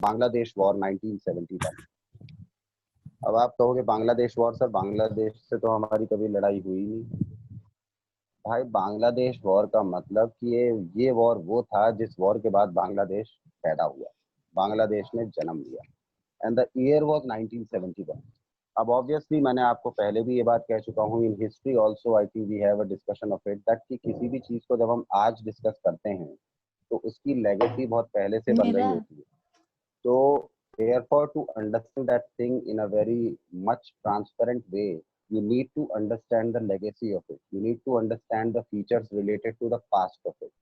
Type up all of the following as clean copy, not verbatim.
Bangladesh war 1971। अब आप कहोगे बांग्लादेश वॉर, सर बांग्लादेश से तो हमारी कभी लड़ाई हुई नहीं। भाई बांग्लादेश वॉर का मतलब कि ये वॉर वो था जिस वॉर के बाद बांग्लादेश पैदा हुआ, बांग्लादेश ने जन्म लिया। And the year was 1971। अब ऑब्वियसली मैंने आपको पहले भी ये बात कह चुका हूँ, in history also I think we have a discussion of it, that कि किसी भी चीज को जब हम आज डिस्कस करते हैं तो उसकी लेगेसी बहुत पहले से बन रही होती है। तो therefore to understand that thing in a very much transparent way, you need to understand the legacy of it, you need to understand the features related to the past of it।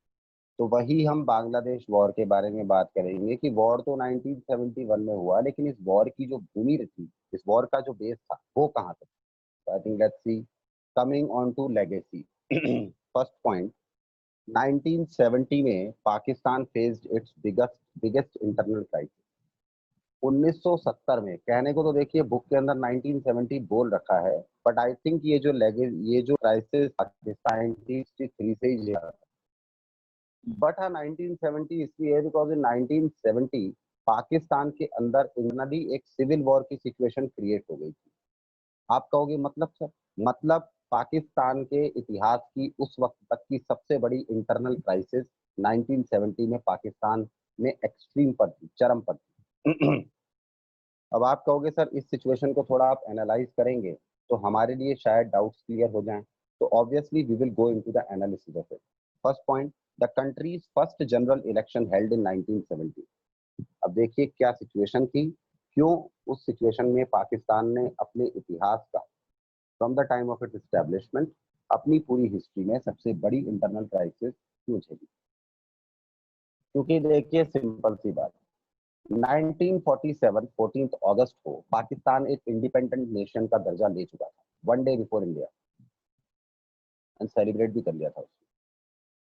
तो वही हम Bangladesh war के बारे में बात करेंगे कि war तो 1971 में हुआ, लेकिन इस वॉर की जो भूमि थी, इस वॉर का जो बेस था वो कहाँ तक। I think let's see, coming on to legacy. First point, 1970 में Pakistan faced its biggest internal crisis. 1970 में, कहने को तो देखिए बुक के अंदर 1970 बोल रखा है, बट आई थिंक ये जो क्राइसिस पाकिस्तान 1963 से ही झेला। बट हाँ 1970 इसलिए है बिकॉज इन 1970 पाकिस्तान के अंदर इंटरनली एक सिविल वॉर की सिचुएशन क्रिएट हो गई थी। आप कहोगे मतलब सर, मतलब पाकिस्तान के इतिहास की उस वक्त तक की सबसे बड़ी इंटरनल क्राइसिस 1970 में पाकिस्तान में एक्सट्रीम पर थी, चरम पर थी। अब आप कहोगे सर इस सिचुएशन को थोड़ा आप एनालाइज करेंगे तो हमारे लिए शायद डाउट्स क्लियर हो जाएं। तो obviously we will go into the analysis of it. First point, the country's first general election held in 1970। अब देखिए क्या सिचुएशन थी, क्यों उस सिचुएशन में पाकिस्तान ने अपने इतिहास का from the time of its establishment अपनी पूरी हिस्ट्री में सबसे बड़ी इंटरनल क्राइसिस क्यों झेली। क्योंकि देखिए सिंपल सी बात, 1947 14 अगस्त को पाकिस्तान एक इंडिपेंडेंट नेशन का दर्जा ले चुका था, one day before India, and celebrate भी कर लिया था उसको।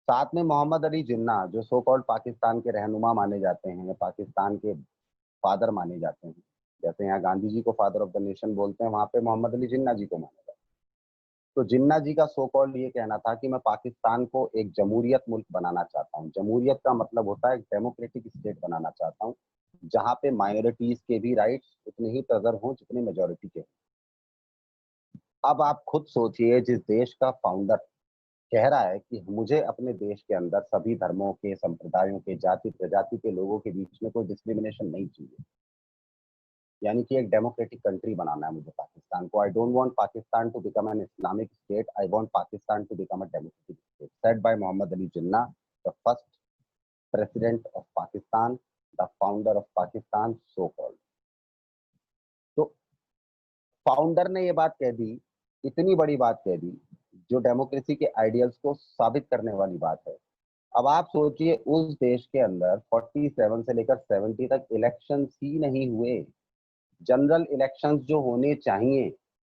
साथ में मोहम्मद अली जिन्ना, जो सो कॉल्ड पाकिस्तान के रहनुमा माने जाते हैं, पाकिस्तान के फादर माने जाते हैं, जैसे यहाँ गांधी जी को फादर ऑफ द नेशन बोलते हैं, वहां पे मोहम्मद अली जिन्ना जी को माना जाता है। तो जिन्ना जी का सो कॉल्ड ये कहना था कि मैं पाकिस्तान को एक जमहूरियत मुल्क बनाना चाहता हूँ। जमहूरियत का मतलब होता है एक डेमोक्रेटिक स्टेट बनाना चाहता हूँ, जहां पे माइनॉरिटीज के भी राइट्स उतने ही प्रेजर हों जितने मेजोरिटी के। अब आप खुद सोचिए, जिस देश का फाउंडर कह रहा है कि मुझे अपने देश के अंदर सभी धर्मों के, संप्रदायों के, जाति प्रजाति के लोगों के बीच में कोई डिस्क्रिमिनेशन नहीं चाहिए, यानी कि एक डेमोक्रेटिक कंट्री बनाना है मुझे पाकिस्तान को। I don't want Pakistan to become an Islamic state, I want Pakistan to become a democratic state, said by Mohammad Ali Jinnah, the first president of Pakistan, the founder of Pakistan so called. तो फाउंडर ने ये बात कह दी, इतनी बड़ी बात कह दी, जो डेमोक्रेसी के आइडियल्स को साबित करने वाली बात है। अब आप सोचिए उस देश के अंदर 47 से लेकर 70 तक इलेक्शन ही नहीं हुए, जनरल इलेक्शंस जो होने चाहिए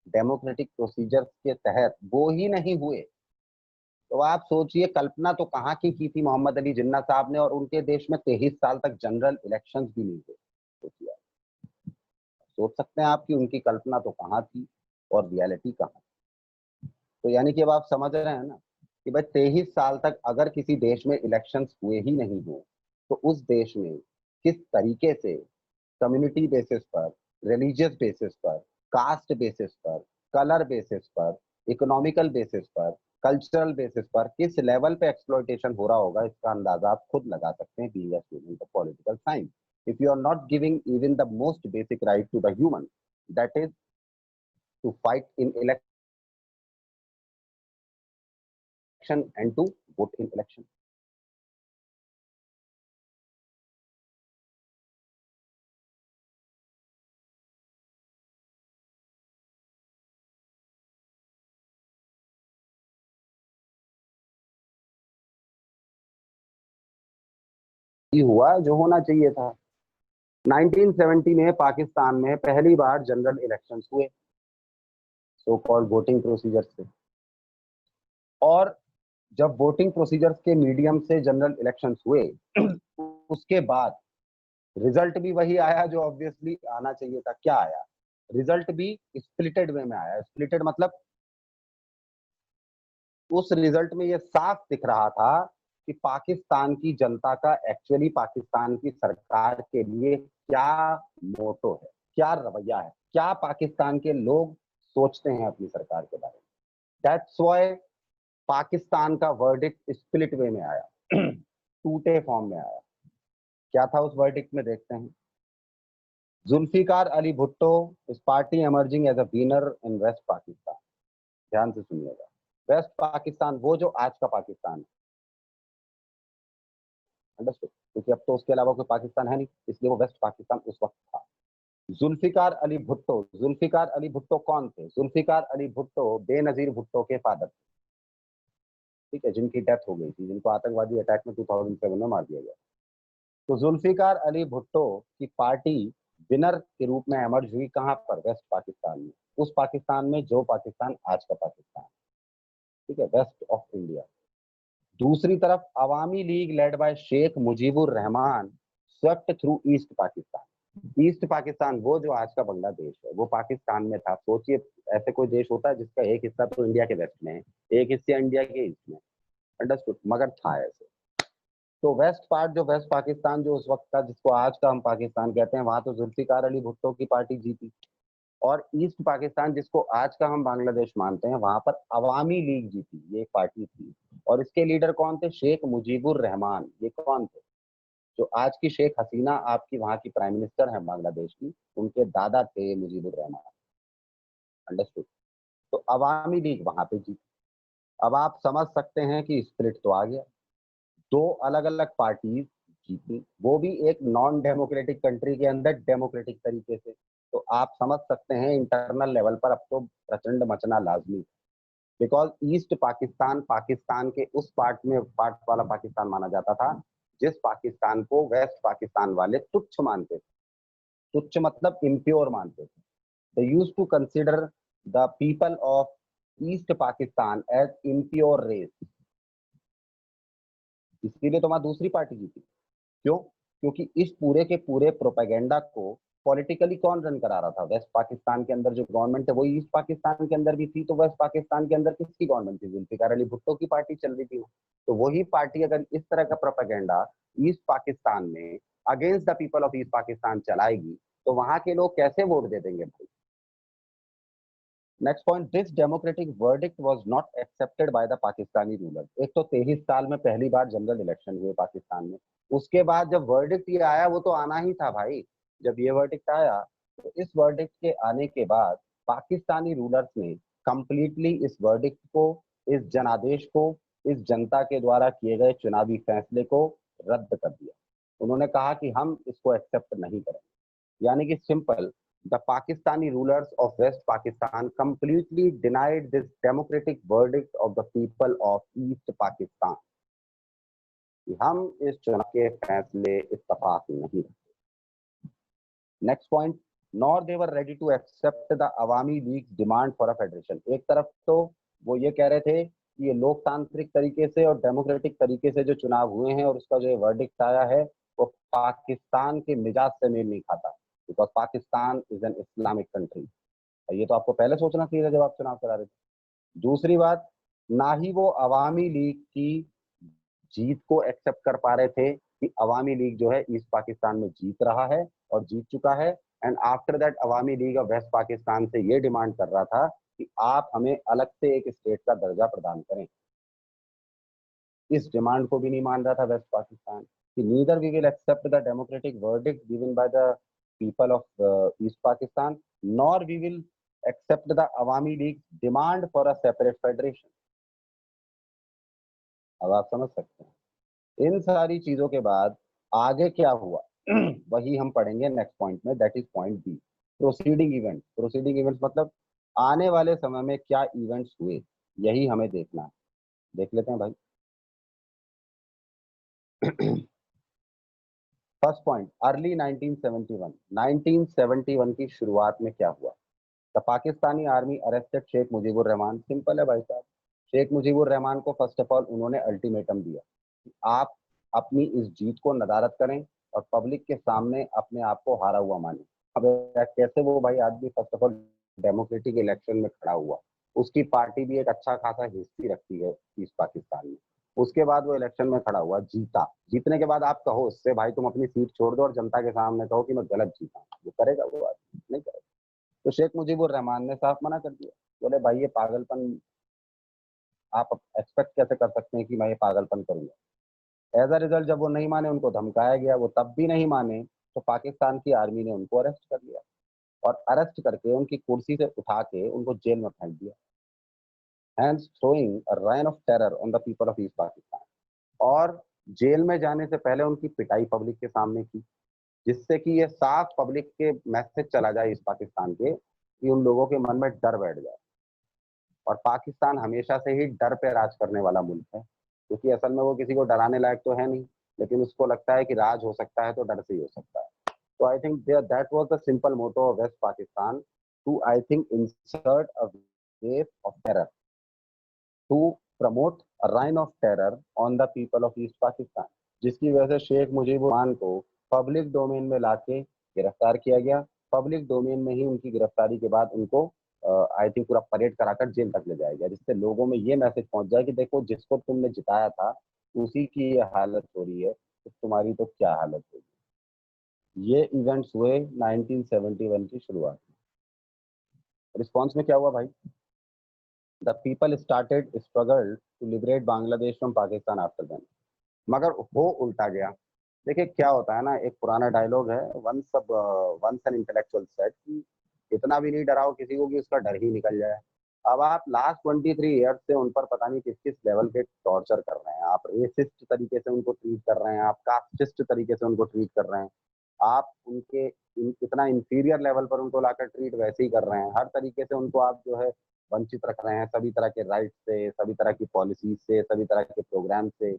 डेमोक्रेटिक प्रोसीजर के तहत वो ही नहीं हुए। तो आप सोचिए कल्पना तो कहाँ की थी मोहम्मद अली जिन्ना साहब ने, और उनके देश में 23 साल तक जनरल इलेक्शंस भी नहीं हुए। सोचिए, सोच सकते हैं आप कि उनकी कल्पना तो कहाँ थी और रियलिटी कहाँ। तो यानी कि अब आप समझ रहे हैं ना कि भाई 23 साल तक अगर किसी देश में इलेक्शंस हुए ही नहीं हो तो उस देश में किस तरीके से कम्युनिटी बेसिस पर, रिलीजियस बेसिस पर, कास्ट बेसिस पर, कलर बेसिस पर, इकोनॉमिकल बेसिस पर, कल्चरल बेसिस पर किस लेवल पे एक्सप्लॉइटेशन हो रहा होगा, इसका अंदाजा आप खुद लगा सकते हैं being a student of political science. If you are not giving even the most basic right to the human, that is to fight in election and to vote in election. हुआ जो होना चाहिए था। 1970 में पाकिस्तान में पहली बार जनरल इलेक्शंस हुए, so called voting procedure से। और जब वोटिंग प्रोसीजर्स के मीडियम से जनरल इलेक्शंस हुए उसके बाद रिजल्ट भी वही आया जो ऑब्वियसली आना चाहिए था। क्या आया? रिजल्ट भी स्प्लिटेड वे में आया। स्प्लिटेड मतलब उस रिजल्ट में ये साफ दिख रहा था कि पाकिस्तान की जनता का एक्चुअली पाकिस्तान की सरकार के लिए क्या मोटो है, क्या रवैया है, क्या पाकिस्तान के लोग सोचते हैं अपनी सरकार के बारे में। दैट्स व्हाई पाकिस्तान का वर्डिक्ट स्प्लिट वे में आया, टूटे फॉर्म में आया। क्या था उस वर्डिक्ट में, देखते हैं। जुल्फिकार अली भुट्टो इस party emerging as a winner in West Pakistan. ध्यान से सुनिएगा, वेस्ट पाकिस्तान वो जो आज का पाकिस्तान है, अंडरस्टूड, क्योंकि अब तो उसके अलावा कोई पाकिस्तान है नहीं, इसलिए वो वेस्ट पाकिस्तान उस वक्त था। जुल्फिकार अली भुट्टो, जुल्फिकार अली भुट्टो कौन थे? जुल्फिकार अली भुट्टो बेनजीर भुट्टो के फादर, ठीक है, जिनकी डेथ हो गई थी, जिनको आतंकवादी अटैक में 2007 में मार दिया गया। तो जुल्फिकार अली भुट्टो की पार्टी विनर के रूप में एमर्ज हुई कहां पर? वेस्ट पाकिस्तान में, उस पाकिस्तान में जो पाकिस्तान आज का पाकिस्तान, ठीक है, वेस्ट ऑफ इंडिया। दूसरी तरफ Awami League led by Sheikh Mujibur Rahman swept through East Pakistan. East Pakistan वो जो आज का बांग्लादेश है, वो पाकिस्तान में था। सोचिए, ऐसे कोई देश होता है जिसका एक हिस्सा तो इंडिया के वेस्ट में है, एक हिस्सा इंडिया के ईस्ट में, अंडरस्टूड, मगर था ऐसे। तो वेस्ट पार्ट जो वेस्ट पाकिस्तान जो उस वक्त था, जिसको आज का हम पाकिस्तान कहते हैं, वहां तो जुल्फिकार अली भुट्टो की पार्टी जीती। और ईस्ट पाकिस्तान जिसको आज का हम बांग्लादेश मानते हैं, वहां पर अवामी लीग जीती, ये एक पार्टी थी। और इसके लीडर कौन थे? शेख मुजीबुर रहमान। ये कौन थे? जो आज की शेख हसीना आपकी वहां की प्राइम मिनिस्टर है बांग्लादेश की, उनके दादा थे मुजीबुर रहमान, अंडरस्टूड। तो अवामी लीग वहां पे जीती। अब आप समझ सकते हैं कि स्प्लिट तो आ गया, दो अलग अलग पार्टीज जीती, वो भी एक नॉन डेमोक्रेटिक कंट्री के अंदर डेमोक्रेटिक तरीके से। तो आप समझ सकते हैं इंटरनल लेवल पर अब तो प्रचंड मचना लाजमी, बिकॉज ईस्ट पाकिस्तान पाकिस्तान के उस पार्ट वाला पाकिस्तान माना जाता था जिस पाकिस्तान को वेस्ट पाकिस्तान वाले तुच्छ मानते थे। तुच्छ मतलब इम्प्योर मानते थे। They used to consider the people of East Pakistan as impure race. इसीलिए तो वहां दूसरी पार्टी जीती। क्यों? क्योंकि इस पूरे के पूरे प्रोपेगेंडा को पॉलिटिकली कौन रन करा रहा था? वेस्ट पाकिस्तान के अंदर जो गवर्नमेंट है वो ईस्ट पाकिस्तान के अंदर भी थी। तो वेस्ट पाकिस्तान के अंदर किसकी गवर्नमेंट थी? जुल्फिकार अली भुट्टो की पार्टी चल रही थी। तो वही पार्टी अगर इस तरह का प्रोपेगेंडा ईस्ट पाकिस्तान में against the people of East Pakistan चलाएगी, तो वहां के लोग कैसे वोट दे देंगे भाई? Next point, this democratic verdict was not accepted by the Pakistani ruler. एक तो 23 साल में पहली बार जनरल इलेक्शन हुए पाकिस्तान में, उसके बाद जब वर्डिक्ट ये आया, वो तो आना ही था भाई। जब ये वर्डिक्ट आया, तो इस वर्डिक्ट के आने के बाद पाकिस्तानी रूलर्स ने कंप्लीटली इस वर्डिक्ट को, इस जनादेश को, इस जनता के द्वारा किए गए चुनावी फैसले को रद्द कर दिया। उन्होंने कहा कि हम इसको एक्सेप्ट नहीं करेंगे। यानी कि simple, the Pakistani rulers of West Pakistan completely denied this democratic verdict of the people of East Pakistan कि हम इस चुनाव के फैसले इत्तफाक नहीं रखते। Next point, nor they were ready to accept the Awami League demand for a federation. एक तरफ तो वो ये कह रहे थे कि ये लोकतांत्रिक तरीके से और डेमोक्रेटिक तरीके से जो चुनाव हुए हैं और उसका जो वर्डिक्ट आया है, वो पाकिस्तान के मिजाज से मेल नहीं खाता, because Pakistan is an Islamic country. ये तो आपको पहले सोचना चाहिए था जब आप चुनाव करा रहे थे। दूसरी बात, ना ही वो अवामी लीग की जीत को एक्सेप्ट कर पा रहे थे कि अवामी लीग जो है ईस्ट पाकिस्तान में जीत रहा है और जीत चुका है। And after that Awami League of West Pakistan से ये डिमांड कर रहा था कि आप हमें अलग से एक स्टेट का दर्जा प्रदान करें। इस डिमांड को भी नहीं मान रहा था वेस्ट पाकिस्तान कि neither we will accept the democratic verdict given by the people of East Pakistan, nor we will accept the Awami League demand for a separate federation. अब आप समझ सकते हैं इन सारी चीजों के बाद आगे क्या हुआ वही हम पढ़ेंगे नेक्स्ट पॉइंट में, that is point B, proceeding event. Proceeding events मतलब आने वाले समय में क्या इवेंट्स हुए, यही हमें देखना है। देख लेते हैं भाई। First point, early 1971। 1971 की शुरुआत में क्या हुआ? The Pakistani army arrested Sheikh Mujibur Rahman. Simple है भाई साहब, शेख मुजीबुर रहमान को फर्स्ट ऑफ ऑल उन्होंने अल्टीमेटम दिया कि आप अपनी इस जीत को नदारत करें और पब्लिक के सामने अपने आप को हारा हुआ माने। अब कैसे वो भाई आदमी first of all democratic election में खड़ा हुआ, उसकी पार्टी भी एक अच्छा खासा हिस्ट्री रखती है ईस्ट पाकिस्तान में, उसके बाद वो इलेक्शन में खड़ा हुआ, जीता। जीतने के बाद आप कहो उससे भाई तुम अपनी सीट छोड़ दो और जनता के सामने कहो कि मैं गलत जीता, वो करेगा? वो आदमी नहीं करेगा। तो शेख मुजीबुर रहमान ने साफ मना कर दिया, बोले भाई ये पागलपन आप एक्सपेक्ट कैसे कर सकते हैं कि मैं ये पागलपन करूंगा। एज अ रिजल्ट जब वो नहीं माने, उनको धमकाया गया, वो तब भी नहीं माने, तो पाकिस्तान की आर्मी ने उनको अरेस्ट कर लिया और अरेस्ट करके उनकी कुर्सी से उठा के उनको जेल में फेंक दिया, hence throwing a reign of terror on the people of East Pakistan। और जेल में जाने से पहले उनकी पिटाई पब्लिक के सामने की, जिससे कि ये साफ पब्लिक के मैसेज चला जाए इस पाकिस्तान के कि उन लोगों के मन में डर बैठ जाए। और पाकिस्तान हमेशा से ही डर पे राज करने वाला मुल्क है, क्योंकि असल में वो किसी को डराने लायक तो है नहीं, लेकिन उसको लगता है कि राज हो सकता है तो डर से ही हो सकता है। तो I think that was the simple motto of West Pakistan to I think insert a wave of terror, to promote a reign of terror on the people of East Pakistan, जिसकी वजह से शेख मुजीबुर रहमान को पब्लिक डोमेन में लाके गिरफ्तार किया गया। पब्लिक डोमेन में ही उनकी गिरफ्तारी के बाद उनको आई थिंक पूरा परेड कराकर जेल तक ले जाया गया, जिससे लोगों में ये मैसेज पहुंच जाए कि देखो जिसको तुमने जिताया था उसी की ये हालत हो रही है, तो तुम्हारी तो क्या हालत होगी। ये इवेंट्स हुए 1971 की शुरुआत में। रिस्पॉन्स में क्या हुआ भाई? The people started struggle to liberate Bangladesh from Pakistan after then. मगर हो उल्टा गया। देखिए क्या होता है ना, एक पुराना डायलॉग है, वंस एन इंटेलेक्चुअल सेड कि इतना भी नहीं डराओ किसी को कि उसका डर ही निकल जाए। अब आप लास्ट 23 ईयर्स से उन पर पता नहीं किस किस लेवल के टॉर्चर कर रहे हैं, आप रेसिस्ट तरीके से उनको ट्रीट कर रहे हैं, आप कास्टिस्ट तरीके से उनको ट्रीट कर रहे हैं, आप उनके इतना इंफीरियर लेवल पर उनको लाकर ट्रीट वैसे ही कर रहे हैं, हर तरीके से उनको आप जो है वंचित रख रहे हैं, सभी तरह के राइट से, सभी तरह की पॉलिसी से, सभी तरह के प्रोग्राम से।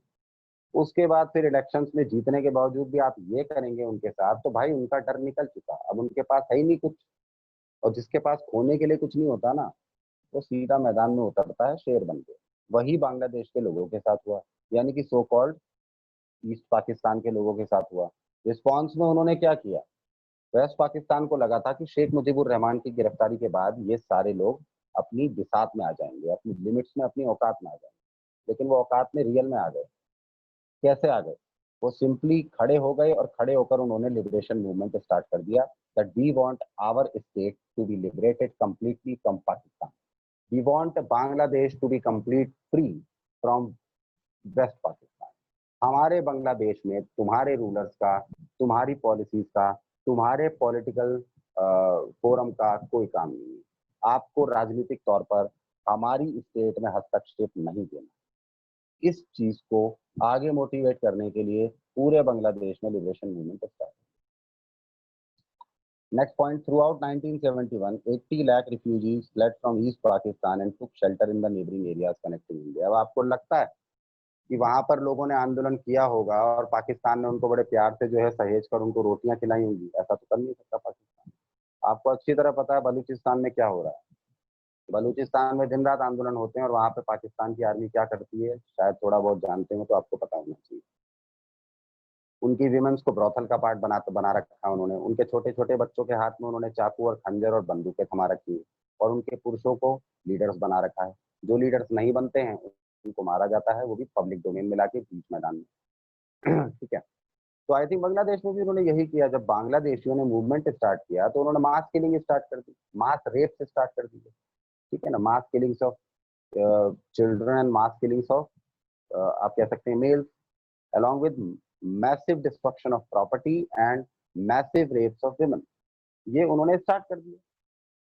उसके बाद फिर इलेक्शंस में जीतने के बावजूद भी आप ये करेंगे उनके साथ, तो भाई उनका डर निकल चुका, अब उनके पास है ही नहीं कुछ। और जिसके पास खोने के लिए कुछ नहीं होता ना, वो सीधा मैदान में उतरता है शेर बन के। वही बांग्लादेश के लोगों के साथ हुआ, यानी कि सो कॉल्ड ईस्ट पाकिस्तान के लोगों के साथ हुआ। रिस्पॉन्स में उन्होंने क्या किया? वेस्ट पाकिस्तान को लगा था कि शेख मुजीबुर रहमान की गिरफ्तारी के बाद ये सारे लोग अपनी बिसात में आ जाएंगे, अपनी लिमिट्स में, अपनी औकात में आ जाएंगे, लेकिन वो औकात में रियल में आ गए। कैसे आ गए? वो सिंपली खड़े हो गए और खड़े होकर उन्होंने लिबरेशन मूवमेंट स्टार्ट कर दिया that we want our state to be liberated completely from Pakistan. We want Bangladesh to be complete free from West Pakistan. हमारे बांग्लादेश में तुम्हारे रूलर्स का, तुम्हारी पॉलिसीज का, तुम्हारे पॉलिटिकल फोरम का कोई काम नहीं है। आपको राजनीतिक तौर पर हमारी स्टेट में हस्तक्षेप नहीं देना। इस चीज को आगे मोटिवेट करने के लिए पूरे बांग्लादेश में liberation movement start. Next point, through out 1971 80 lakh refugees fled from east Pakistan and took shelter in the neighbouring areas connecting India. अब आपको लगता है कि वहां पर लोगों ने आंदोलन किया होगा और पाकिस्तान ने उनको बड़े प्यार से जो है सहेज कर उनको रोटियां खिलाई होंगी? ऐसा तो कर नहीं सकता पाकिस्तान। आपको अच्छी तरह पता है बलूचिस्तान में क्या हो रहा है। बलूचिस्तान में दिन रात आंदोलन होते हैं और वहां पे पाकिस्तान की आर्मी क्या करती है, शायद थोड़ा बहुत जानते हो तो आपको पता होना चाहिए। उनकी विमेंस को ब्रॉथल का पार्ट बना रखा है उन्होंने। उनके छोटे छोटे बच्चों के हाथ में उन्होंने चाकू और खंजर और बंदूकें थमा रखी है, और उनके पुरुषों को लीडर्स बना रखा है। जो लीडर्स नहीं बनते हैं उनको मारा जाता है, वो भी पब्लिक डोमेन में लाके बीच मैदान में। ठीक है। तो आई थिंक बांग्लादेश में भी उन्होंने यही किया। जब बांग्लादेशियों ने मूवमेंट स्टार्ट किया तो उन्होंने मास किलिंग स्टार्ट कर दी, मास रेप से स्टार्ट कर दी। ठीक है ना, mass killings of children and mass killings of आप कह सकते हैं males, along with massive destruction of property and massive rapes of women। ये उन्होंने स्टार्ट कर दिया।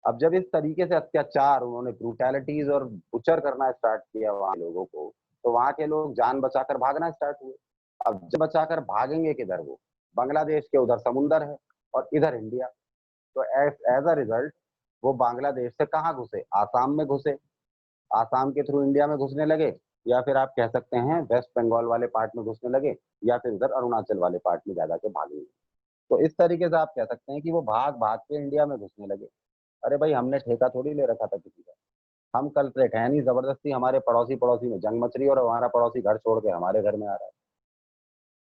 अब जब इस तरीके से अत्याचार, उन्होंने ब्रूटैलिटीज और बुचर करना स्टार्ट किया वहां लोगों को, तो वहां के लोग जान बचाकर भागना स्टार्ट हुए। अब जब बचाकर भागेंगे किधर? वो बांग्लादेश के उधर समुंदर है और इधर इंडिया। तो एज अ रिजल्ट वो बांग्लादेश से कहाँ घुसे? आसाम में घुसे। आसाम के थ्रू इंडिया में घुसने लगे, या फिर आप कह सकते हैं वेस्ट बंगाल वाले पार्ट में घुसने लगे, या फिर इधर अरुणाचल वाले पार्ट में जा के भागने लगे। तो इस तरीके से आप कह सकते हैं कि वो भाग भाग के इंडिया में घुसने लगे। अरे भाई हमने ठेका थोड़ी ले रखा था किसी का, हम कल्प्रेट है नहीं, जबरदस्ती हमारे पड़ोसी पड़ोसी में जंग मच रही है और हमारा पड़ोसी घर छोड़ के हमारे घर में आ रहा है।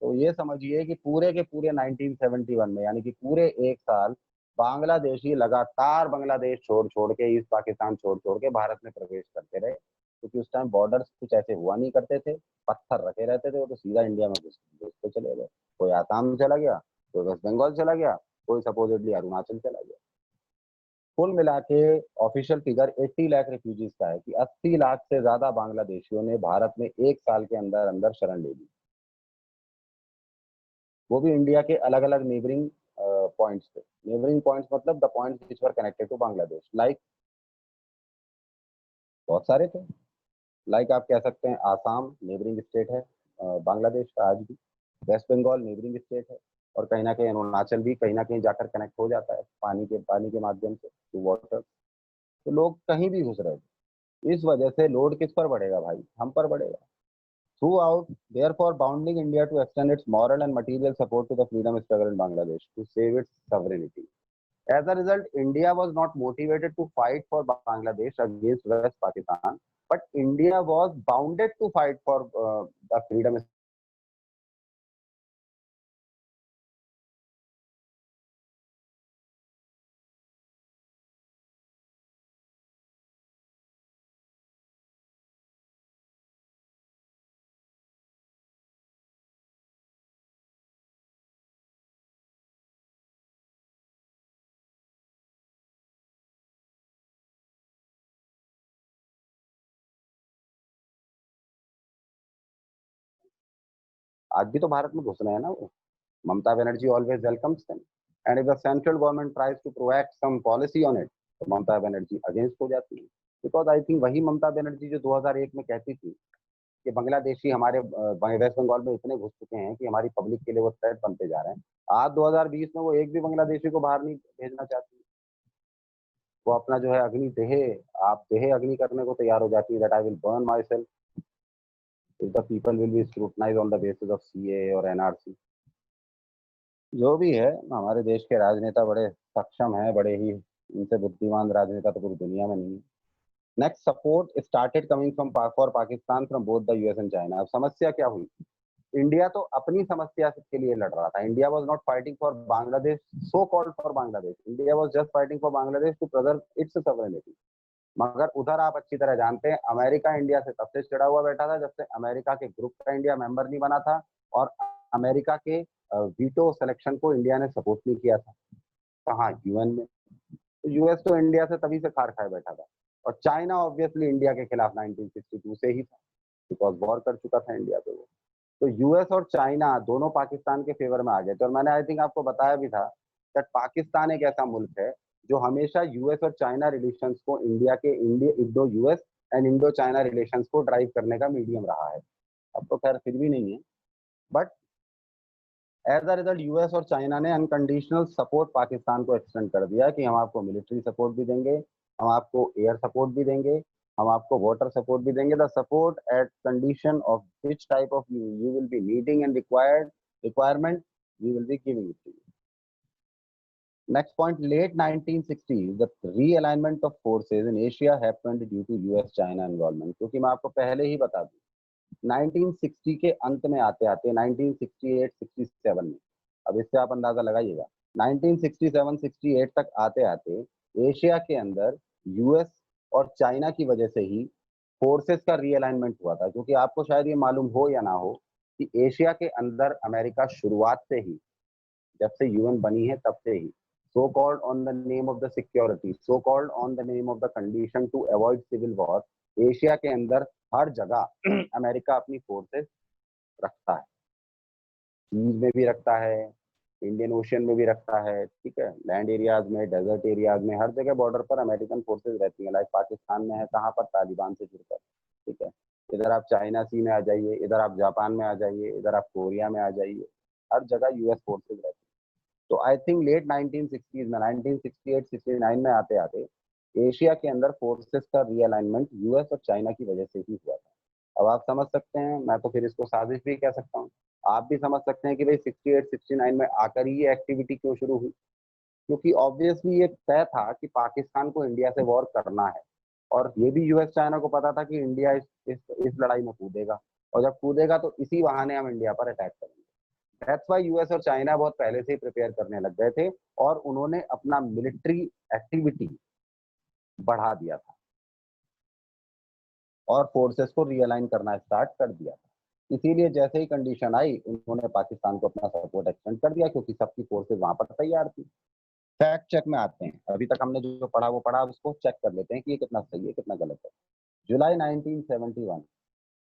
तो ये समझिए कि पूरे के पूरे 1971 में, यानी कि पूरे एक साल बांग्लादेशी लगातार बांग्लादेश छोड़ छोड़ के, ईस्ट पाकिस्तान छोड़ छोड़ के भारत में प्रवेश करते रहे। क्योंकि उस टाइम बॉर्डर्स कुछ ऐसे हुआ नहीं करते थे, पत्थर रखे रहते थे, वो तो सीधा इंडिया में घुसते चले गए। कोई आसाम चला गया, कोई वेस्ट बंगाल चला गया, कोई सपोजिटली अरुणाचल चला गया। कुल मिला के ऑफिशियल फिगर 80 लाख रिफ्यूजीज का है कि 80 लाख से ज्यादा बांग्लादेशियों ने भारत में एक साल के अंदर अंदर शरण ले ली, वो भी इंडिया के अलग अलग नेबरिंग पॉइंट्स पे। नेबरिंग पॉइंट्स मतलब the points which were connected to Bangladesh, like बहुत सारे थे। लाइक आप कह सकते हैं आसाम नेबरिंग स्टेट है बांग्लादेश का आज भी, वेस्ट बंगाल नेबरिंग स्टेट है, और कहीं ना कहीं अरुणाचल भी कहीं ना कहीं जाकर कनेक्ट हो जाता है पानी के माध्यम से टू वाटर। तो लोग कहीं भी घुस रहे थे, इस वजह से लोड किस पर बढ़ेगा भाई, हम पर बढ़ेगा। Throughout, therefore, bounding India to extend its moral and material support to the freedom struggle in Bangladesh to save its sovereignty. As a result, India was not motivated to fight for Bangladesh against West Pakistan, but India was bounded to fight for the freedom. आज भी तो भारत में घुस रहे हैं ना वो। Mamata Banerjee always welcomes them. And if the central government tries to proact some policy on it, तो ममता बनर्जी अगेंस्ट हो जाती है। बिकॉज आई थिंक वही ममता बनर्जी जो 2001 में कहती थी कि बांग्लादेशी हमारे वेस्ट बंगाल में इतने घुस चुके हैं कि हमारी पब्लिक के लिए वो थ्रेट बनते जा रहे हैं। आज 2020 में वो एक भी बांग्लादेशी को बाहर नहीं भेजना चाहती। वो अपना जो है अग्नि देह, आप देह अग्नि करने को तैयार हो जाती है, that I will burn my self if the people will be scrutinise on the basis of CA और एनआरसी। जो भी है, हमारे देश के राजनेता बड़े सक्षम हैं, बड़े ही इनसे बुद्धिमान राजनेता तो पूरी दुनिया में नहीं है। Next, support started coming from for Pakistan from both the US and China. अब समस्या क्या हुई, इंडिया तो अपनी समस्या के लिए लड़ रहा था। India was not fighting for Bangladesh, so called for Bangladesh, India was just fighting for Bangladesh to preserve its sovereignty. मगर उधर आप अच्छी तरह जानते हैं, अमेरिका इंडिया से तब से चिड़ा हुआ बैठा था जब से अमेरिका के ग्रुप का इंडिया मेंबर नहीं बना था, और अमेरिका के वीटो सिलेक्शन को इंडिया ने सपोर्ट नहीं किया था। कहाँ, यूएन में। तो यूएस तो इंडिया से तभी से खार खाए बैठा था, और चाइना ऑब्वियसली इंडिया के खिलाफ 1962 से ही था, बिकॉज वॉर कर चुका था इंडिया पे वो। तो यूएस और चाइना दोनों पाकिस्तान के फेवर में आ गए थे। और मैंने आई थिंक आपको बताया भी था कि पाकिस्तान एक ऐसा मुल्क है जो हमेशा यूएस और चाइना रिलेशंस को इंडिया के Indo US and Indo China relations को ड्राइव करने का मीडियम रहा है। अब तो खैर फिर भी नहीं है, but as a result US और चाइना ने अनकंडीशनल सपोर्ट पाकिस्तान को एक्सटेंड कर दिया कि हम आपको मिलिट्री सपोर्ट भी देंगे, हम आपको एयर सपोर्ट भी देंगे, हम आपको वाटर सपोर्ट भी देंगे। The support at condition of which type of you will be needing and requirement we will be giving it to you. Next point, late 1960s the realignment of forces in Asia happened due to US China involvement. क्योंकि मैं आपको पहले ही बता दूं, 1960 के अंत में आते आते 1968-67 में, अब इससे आप अंदाजा लगाइएगा, 1967-68 तक आते आते एशिया के अंदर यूएस और चाइना की वजह से ही फोर्सेस का रीअलाइनमेंट हुआ था। क्योंकि आपको शायद ये मालूम हो या ना हो कि एशिया के अंदर अमेरिका शुरुआत से ही, जब से यूएन बनी है तब से ही, so called on the name of the security, so called on the name of the condition to avoid civil war, Asia के अंदर हर जगह अमेरिका अपनी फोर्सेस रखता है। सीज में भी रखता है, इंडियन ओशियन में भी रखता है, ठीक है, लैंड एरियाज में, डेजर्ट एरियाज में, हर जगह बॉर्डर पर अमेरिकन फोर्सेज रहती हैं। लाइक पाकिस्तान में है, कहाँ पर, तालिबान से जुड़कर, ठीक है। इधर आप चाइना सी में आ जाइए, इधर आप जापान में आ जाइए, इधर आप कोरिया में आ जाइए, हर जगह यूएस फोर्सेज रहती है। तो आई थिंक लेट 1960s में, 1968-69 में आते आते एशिया के अंदर फोर्सेस का रीअलाइनमेंट यूएस और चाइना की वजह से ही हुआ था। अब आप समझ सकते हैं, मैं तो फिर इसको साजिश भी कह सकता हूँ। आप भी समझ सकते हैं कि भाई 68-69 में आकर ही ये एक्टिविटी क्यों शुरू हुई। क्योंकि ऑब्वियसली ये तय था कि पाकिस्तान को इंडिया से वॉर करना है, और ये भी यूएस चाइना को पता था कि इंडिया इस लड़ाई में कूदेगा, और जब कूदेगा तो इसी बहाने हम इंडिया पर अटैक करेंगे। दैट्स व्हाई यूएस और चाइना बहुत पहले से ही प्रिपेयर करने लग गए थे, और उन्होंने अपना मिलिट्री एक्टिविटी बढ़ा दिया था। और फोर्सेस को रियलाइन करना स्टार्ट कर दिया था। इसीलिए जैसे ही कंडीशन आई उन्होंने पाकिस्तान को अपना सपोर्ट एक्सटेंड कर दिया, क्योंकि सबकी फोर्सेस वहां पर तैयार थी। फैक्ट चेक में आते हैं, अभी तक हमने जो पढ़ा वो पढ़ा, अब उसको चेक कर लेते हैं कि ये कितना सही है कितना गलत है। जुलाई 1971,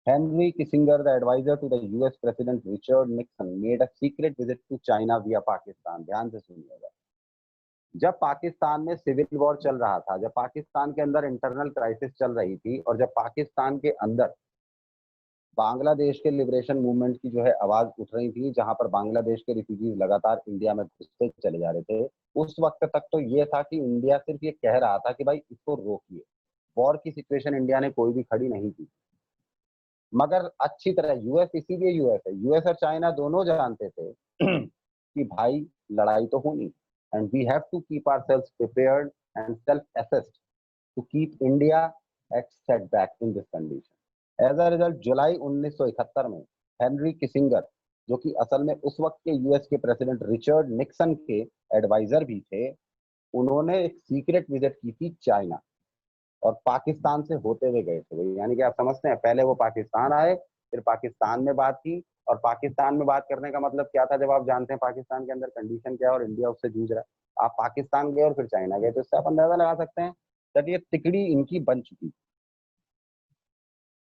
Henry Kissinger, the advisor to the US President Richard Nixon, made a secret visit to China via Pakistan। ध्यान से सुनिएगा, जब पाकिस्तान में सिविल वॉर चल रहा था, जब पाकिस्तान के अंदर इंटरनल क्राइसिस चल रही थी, और जब पाकिस्तान के अंदर बांग्लादेश के लिबरेशन मूवमेंट की जो है आवाज उठ रही थी, जहां पर बांग्लादेश के रिफ्यूजीज लगातार इंडिया में घुसते चले जा रहे थे, उस वक्त तक तो ये था कि इंडिया सिर्फ ये कह रहा था कि भाई इसको रोकिए। वॉर की सिचुएशन इंडिया ने कोई भी खड़ी नहीं की, मगर अच्छी तरह यूएस, इसीलिए यूएस है, यूएस और चाइना दोनों जानते थे कि भाई लड़ाई तो होनी, and we have to keep ourselves prepared and self assessed to keep India at setback in this condition. As a result जुलाई 1971 में हेनरी किसिंगर, जो कि असल में उस वक्त के यूएस के प्रेसिडेंट रिचर्ड निक्सन के एडवाइजर भी थे, उन्होंने एक सीक्रेट विजिट की थी चाइना, और पाकिस्तान से होते हुए गए थे। यानी कि आप समझते हैं, पहले वो पाकिस्तान आए, फिर पाकिस्तान में बात की, और पाकिस्तान में बात करने का मतलब क्या था, जब आप जानते हैं पाकिस्तान के अंदर कंडीशन क्या है और इंडिया उससे जूझ रहा है। आप पाकिस्तान गए और फिर चाइना गए, तो इससे आप अंदाजा लगा सकते हैं जब ये तिकड़ी इनकी बन चुकी।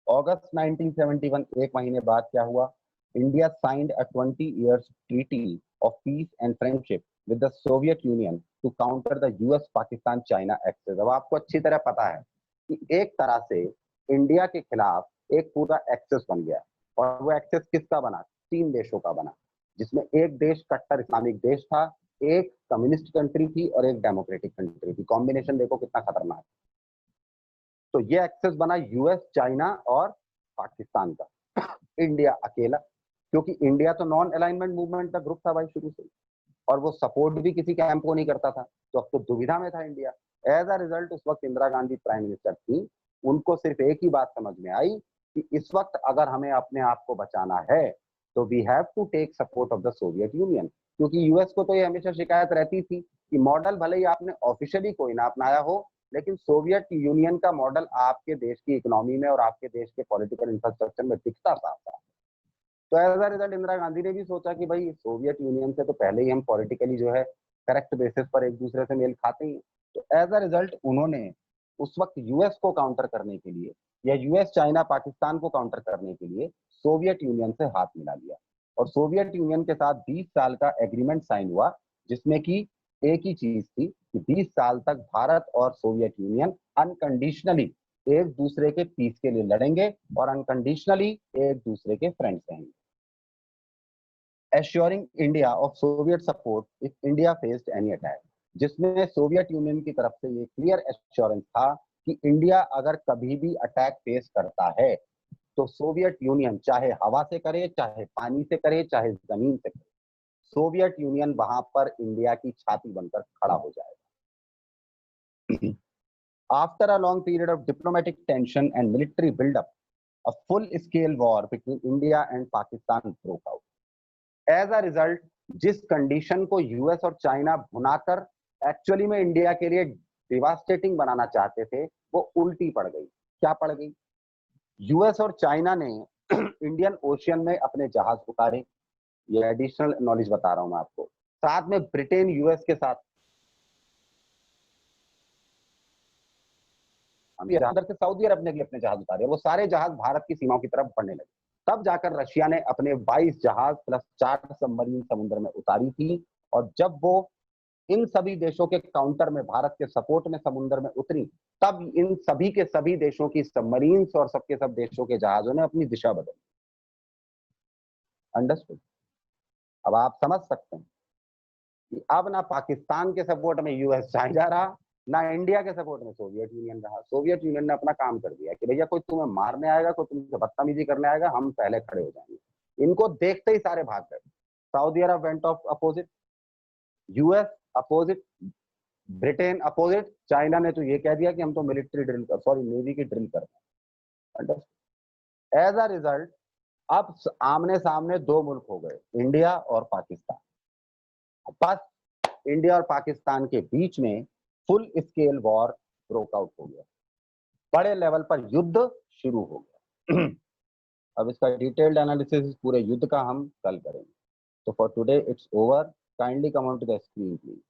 अगस्त 1971, एक महीने बाद क्या हुआ, India signed a 20 years treaty of peace and friendship with the Soviet Union to counter the US Pakistan China axis. अब आपको अच्छी तरह पता है कि एक तरह से इंडिया के खिलाफ एक पूरा एक्सेस बन गया, और वो एक्सेस किसका बना, 3 देशों का बना, जिसमें एक देश कट्टर इस्लामिक देश था, एक कम्युनिस्ट कंट्री थी और एक डेमोक्रेटिक कंट्री थी। कॉम्बिनेशन देखो कितना खतरनाक। तो ये एक्सेस बना यूएस, चाइना और पाकिस्तान का, इंडिया अकेला, क्योंकि इंडिया तो नॉन अलाइनमेंट मूवमेंट का ग्रुप था भाई शुरू से, और वो सपोर्ट भी किसी कैंप को नहीं करता था, तो अब तो दुविधा में था इंडिया। एज अ रिजल्ट उस वक्त इंदिरा गांधी प्राइम मिनिस्टर थी, उनको सिर्फ एक ही बात समझ में आई कि इस वक्त अगर हमें अपने आप को बचाना है तो we have to take support of the Soviet Union, क्योंकि यूएस को तो ये हमेशा शिकायत रहती थी कि मॉडल भले ही आपने ऑफिशियली कोई ना अपनाया हो, लेकिन सोवियत यूनियन का मॉडल आपके देश की इकोनॉमी में और आपके देश के पॉलिटिकल इंफ्रास्ट्रक्चर में दिखता था। तो as a result Indira Gandhi ने भी सोचा कि भाई सोवियत यूनियन से तो पहले ही हम पॉलिटिकली जो है करेक्ट बेसिस पर एक दूसरे से मेल खाते ही। तो एज अ रिजल्ट उन्होंने उस वक्त यूएस को काउंटर करने के लिए, या यूएस चाइना पाकिस्तान को काउंटर करने के लिए सोवियत यूनियन से हाथ मिला लिया, और सोवियत यूनियन के साथ 20 साल का एग्रीमेंट साइन हुआ, जिसमें कि एक ही चीज थी कि 20 साल तक भारत और सोवियत यूनियन अनकंडीशनली एक दूसरे के पीस के लिए लड़ेंगे और अनकंडीशनली एक दूसरे के फ्रेंड्स रहेंगे। Assuring India of Soviet support if India faced any attack, जिसमें सोवियत यूनियन की तरफ से ये क्लियर एश्योरेंस था कि इंडिया अगर कभी भी अटैक फेस करता है तो सोवियत यूनियन चाहे हवा से करे, चाहे पानी से करे, चाहे जमीन से करे, सोवियत यूनियन वहां पर इंडिया की छाती बनकर खड़ा हो जाएगा। After a long period of diplomatic tension and military buildup, a full-scale war between India and Pakistan broke out. As a result जिस कंडीशन को यूएस और चाइना भुनाकर एक्चुअली में इंडिया के लिए डिवास्टेटिंग बनाना चाहते थे, वो उल्टी पड़ गई। क्या पड़ गई, यूएस और चाइना ने इंडियन ओशियन में अपने जहाज उतारे, ये एडिशनल नॉलेज बता रहा हूं मैं आपको। साथ में ब्रिटेन यूएस के साथ हम ये से सऊदी अरब ने भी अपने जहाज उतारे, वो सारे जहाज भारत की सीमाओं की तरफ बढ़ने लगे। तब जाकर रशिया ने अपने 22 जहाज प्लस 4 सबमरीन समुद्र में उतारी थी, और जब वो इन सभी देशों के काउंटर में भारत के सपोर्ट में समुद्र में उतरी, तब इन सभी के सभी देशों की सबमरीन्स और सबके सब देशों के जहाजों ने अपनी दिशा बदली। अंडरस्टूड। अब आप समझ सकते हैं कि अब ना पाकिस्तान के सपोर्ट में यूएस चाइना रहा, ना इंडिया के सपोर्ट में सोवियत यूनियन रहा। सोवियत यूनियन ने अपना काम कर दिया कि भैया कोई तुम्हें मारने आएगा, कोई तुमसे बदतमीजी करने आएगा, हम पहले खड़े हो जाएंगे। इनको देखते ही सारे भाग गए। Saudi Arab went of opposite, US opposite, Britain opposite, China ने तो ये कह दिया कि हम तो मिलिट्री ड्रिल, सॉरी नेवी की ड्रिल करते हैं। एज अ रिजल्ट अब आमने सामने दो मुल्क हो गए, इंडिया और पाकिस्तान। बस इंडिया और पाकिस्तान के बीच में full scale war broke out हो गया। बड़े लेवल पर युद्ध शुरू हो गया। अब इसका डिटेल्ड एनालिसिस पूरे युद्ध का हम कल करेंगे। तो for today it's over, kindly come on to the screen please.